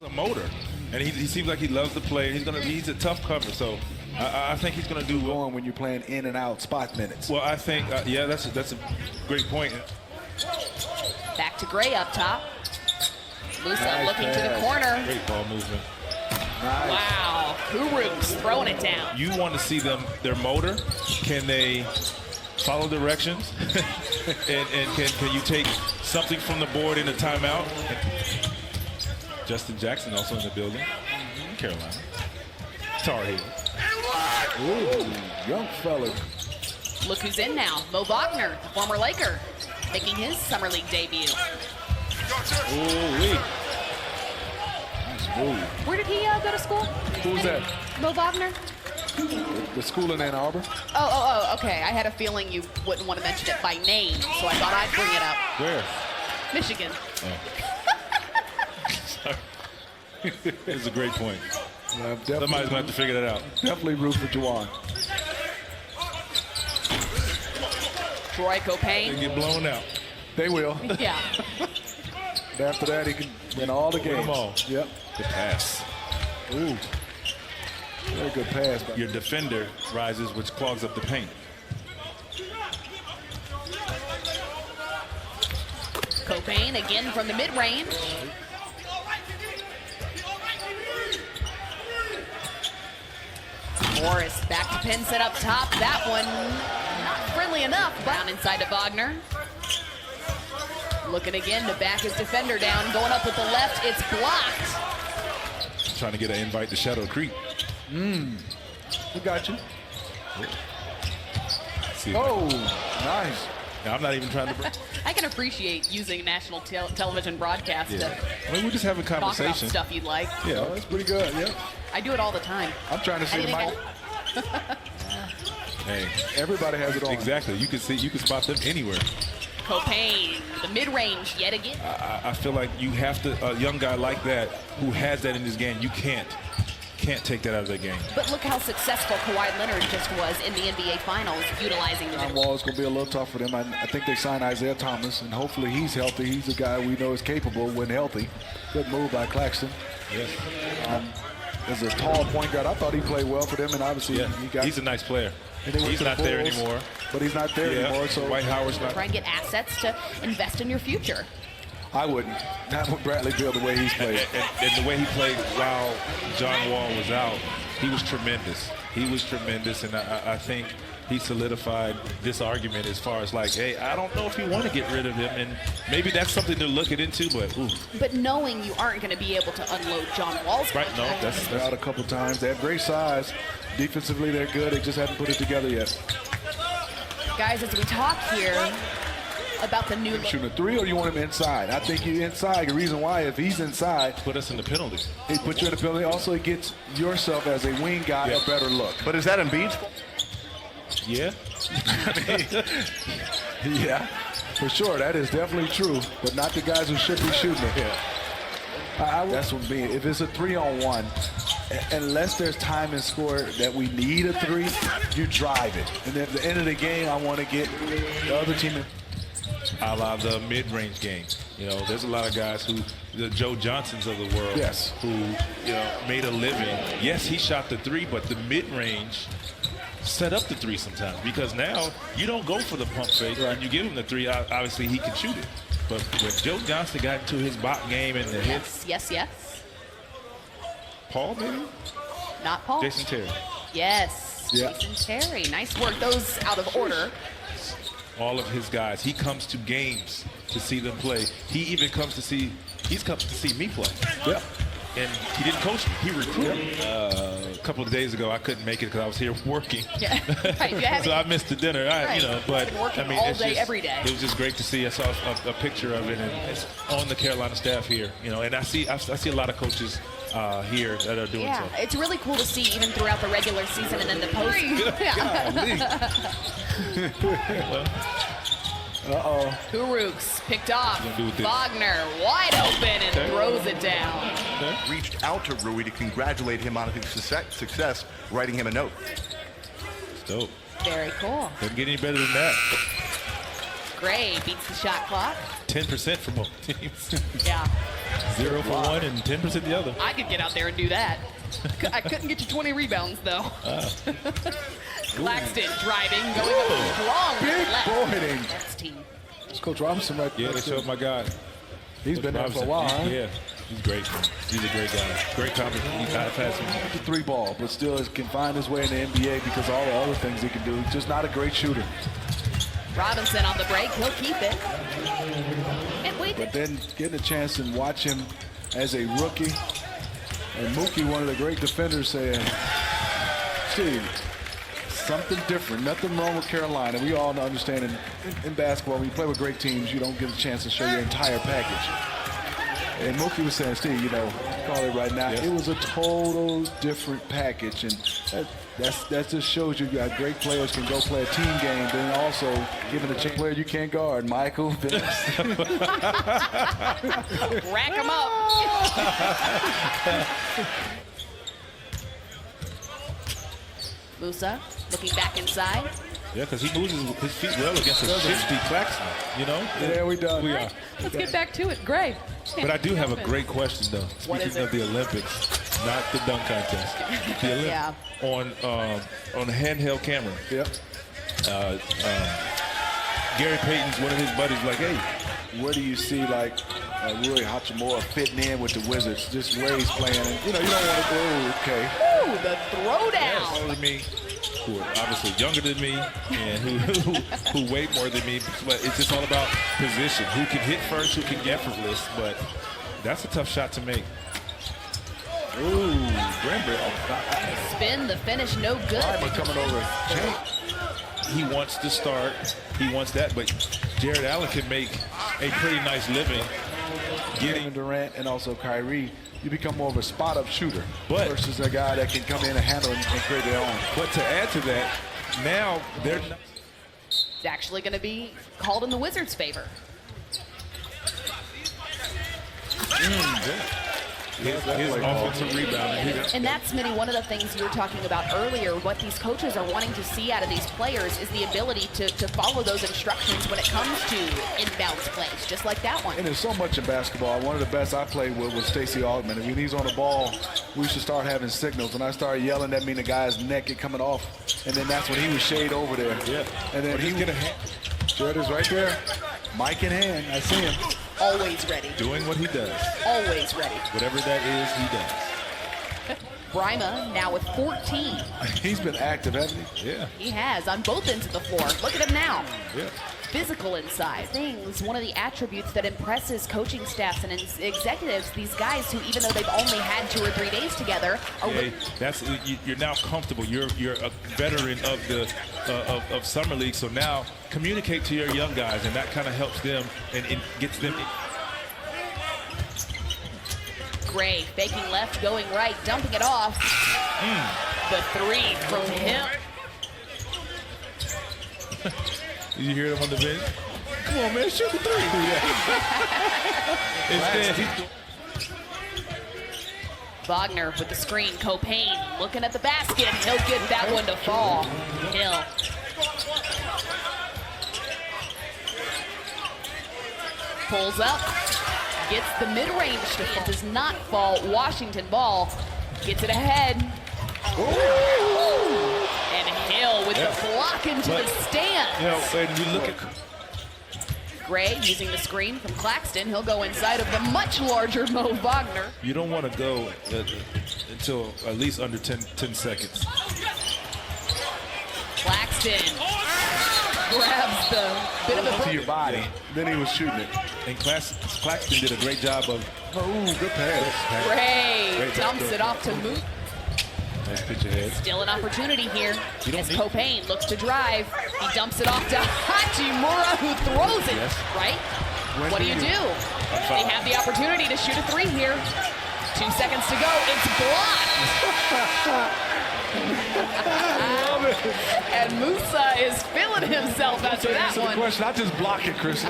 A motor, and he seems like he loves to play. He's a tough cover, so I think he's gonna do well when you're playing in and out spot minutes. Well, I think yeah, that's a great point. Back to Gray up top. Musa Nice looking to the pass. corner. Great ball movement. Nice. Wow, Kuruks throwing it down. You want to see their motor. Can they follow directions? and can you take something from the board in a timeout? Justin Jackson also in the building. Carolina. Tar Heel. Ooh, young fella. Look who's in now. Mo Wagner, the former Laker, making his Summer League debut. Ooh-wee. Nice move. Where did he go to school? Who's that? Mo Wagner? The school in Ann Arbor. Oh, okay. I had a feeling you wouldn't want to mention it by name, so I thought I'd bring it up. Where? Michigan. Oh. It's a great point. Somebody's going to have to figure that out. Definitely root for Juwan. Troy Copain. They get blown out. They will. Yeah. After that, he can win all the games. Win them all. Yep. Good pass. Ooh. Very good pass. Your defender rises, which clogs up the paint. Copain again from the mid-range. Morris back to pin set up top. That one not friendly enough. Down inside to Wagner. Looking again to back his defender down. Going up with the left. It's blocked. Trying to get an invite to Shadow Creek. We got you. See, Oh, nice. now, I'm not even trying to. I can appreciate using national television broadcast Yeah. to I mean, we're just having a talk about conversation. stuff you'd like. Yeah. Oh, that's pretty good. Yep. I do it all the time. I'm trying to see the Anything mic. Hey, Everybody has it on. exactly. You can spot them anywhere. Copain, the mid-range yet again. I feel like you have to, a young guy like that who has that in his game, you can't take that out of their game. But look how successful Kawhi Leonard just was in the NBA Finals, utilizing the John Wall is going to be a little tough for them. I think they signed Isaiah Thomas, and hopefully he's healthy. He's a guy we know is capable when healthy. Good move by Claxton. Yes. As a tall point guard, I thought he played well for them, and obviously Yeah. he got. He's a nice player. and they went He's to the not there Bulls, anymore. But he's not there anymore. So Dwight Howard's not. Try and get assets to invest in your future. I wouldn't. Not with Bradley Beal the way he's played. And the way he played while John Wall was out, he was tremendous. He was tremendous, and I think he solidified this argument as far as like, hey, I don't know if you want to get rid of him, and maybe that's something to look into, but ooh. But knowing you aren't going to be able to unload John Wall's Right, no, contract. They're out a couple times. They have great size. Defensively, they're good. They just haven't put it together yet. Guys, as we talk here about the new Shooting a three, or you want him inside? I think you're inside. The reason why, if he's inside, Put us in the penalty. he puts you in the penalty. Also, it gets yourself as a wing guy a better look. But is that Embiid's fault? Yeah. Yeah, for sure. That is definitely true, but not the guys who should be shooting it. Yeah. That's what me. If it's a 3-on-1, unless there's time and score that we need a three, you drive it. And at the end of the game, I want to get the other team in. A la the mid-range game. You know, there's a lot of guys who, the Joe Johnsons of the world, Yes. who, you know, made a living. Yes, he shot the three, but the mid-range set up the three sometimes, because now you don't go for the pump fake and you give him the three. Obviously, he can shoot it. But when Joe Johnson got into his bot game and the hits, Yes. Paul maybe? Not Paul. Jason Terry. Yes. Yeah. Jason Terry. Nice work. Those out of order. All of his guys. He comes to games to see them play. He even comes to see, he's come to see me play. Yeah. And he didn't coach me. He recruited me. A couple of days ago, I couldn't make it because I was here working. Yeah. Right. You have So I missed the dinner. Right. You know, but Been working I mean, all it's day, just, every day. It was just great to see. I saw a picture of it, and it's on the Carolina staff here. You know, and I see a lot of coaches here that are doing Yeah, so. it's really cool to see even throughout the regular season and then the post. Uh-oh. Kuruks picked off. Gonna do with this. Wagner wide open and throws it down. Reached out to Rui to congratulate him on his success, writing him a note. It's dope. Very cool. Doesn't get any better than that. Gray beats the shot clock. 10% for both teams. Yeah. 0 for one and 10% the other. I could get out there and do that. I couldn't get you 20 rebounds, though. Claxton driving, going up strong. Big boarding. That's team. It's Coach Robinson right there. Yeah, they showed my guy. He's been there for a while, huh? Yeah, he's great. He's a great guy. Great compliment. He's not passing. The three ball, but still can find his way in the NBA because of all the other things he can do. Just not a great shooter. Robinson on the break. He'll keep it. And wait. But then getting a chance and watch him as a rookie. And Mookie, one of the great defenders, saying, Steve, something different. Nothing wrong with Carolina. We all understand in basketball, when you play with great teams, you don't get a chance to show your entire package. And Mookie was saying, Steve, you know, call it right now. It was a total different package. And that just shows you how great players can go play a team game, then also given a chance player you can't guard. Michael. Rack him up. Musa looking back inside. Yeah, because he moves his feet well against a shifty Claxton, you know? Yeah, we done. We are. Let's get back to it. Gray. But I do have a great question, though. Speaking of the Olympics, not the dunk contest. The Olympics. Yeah. On handheld camera. Yep. Gary Payton's one of his buddies like, hey, where do you see like Rui Hachimura fitting in with the Wizards? Just Ray's playing, and you know you don't want to go. Okay. Ooh, the throwdown. older than me, who are obviously younger than me, and who weigh more than me. But it's just all about position. Who can hit first? Who can get effortless? But that's a tough shot to make. Ooh, Granberry. Spin, the finish, no good. Coming over. He wants to start. He wants that, but Jared Allen can make a pretty nice living Getting Durant and also Kyrie, you become more of a spot-up shooter versus a guy that can come in and handle and create their own. But to add to that, now they're not. It's actually going to be called in the Wizards' favor. His offensive rebounding. And that's, Smitty, one of the things you were talking about earlier. What these coaches are wanting to see out of these players is the ability to follow those instructions when it comes to inbounds plays, just like that one. And there's so much in basketball. One of the best I played with was Stacey Augmon. And when he's on the ball, we should start having signals. When I started yelling, that means the guy's neck is coming off. And then that's when he was shade over there. Yeah. And then he get a hand. Jared is right there. Mic in hand. I see him. Always ready. Doing what he does. Always ready. Whatever that is, he does. Bryma now with 14. He's been active, hasn't he? Yeah. He has on both ends of the floor. Look at him now. Yeah. Physical inside. Things, one of the attributes that impresses coaching staffs and executives, these guys who, even though they've only had 2 or 3 days together, are you're now comfortable. You're a veteran of the of summer league, so now communicate to your young guys, and that kind of helps them and gets them. Gray faking left, going right, dumping it off. The 3 from him. Did you hear them on the bench? Come on, man, shoot the 3. Instead, Wagner with the screen. Copain looking at the basket. He'll get that one to fall. Hill. Pulls up. Gets the mid-range to fall. Does not fall. Washington ball. Gets it ahead. Ooh. And Hill with the block into the stands. You know, when you look at Gray using the screen from Claxton. He'll go inside of the much larger Mo Wagner. You don't want to go until at least under 10 seconds. Claxton grabs the bit of a to your body. Then he was shooting it. And Claxton did a great job of. Oh, good pass. Gray dumps it off to Moot. Nice pitch ahead. Still an opportunity here as Copain looks to drive. He dumps it off to Hachimura, who throws it, right? What do you do? They have the opportunity to shoot a 3 here. 2 seconds to go. It's blocked. And Musa is feeling himself after that one. Question, I just block it, Chris.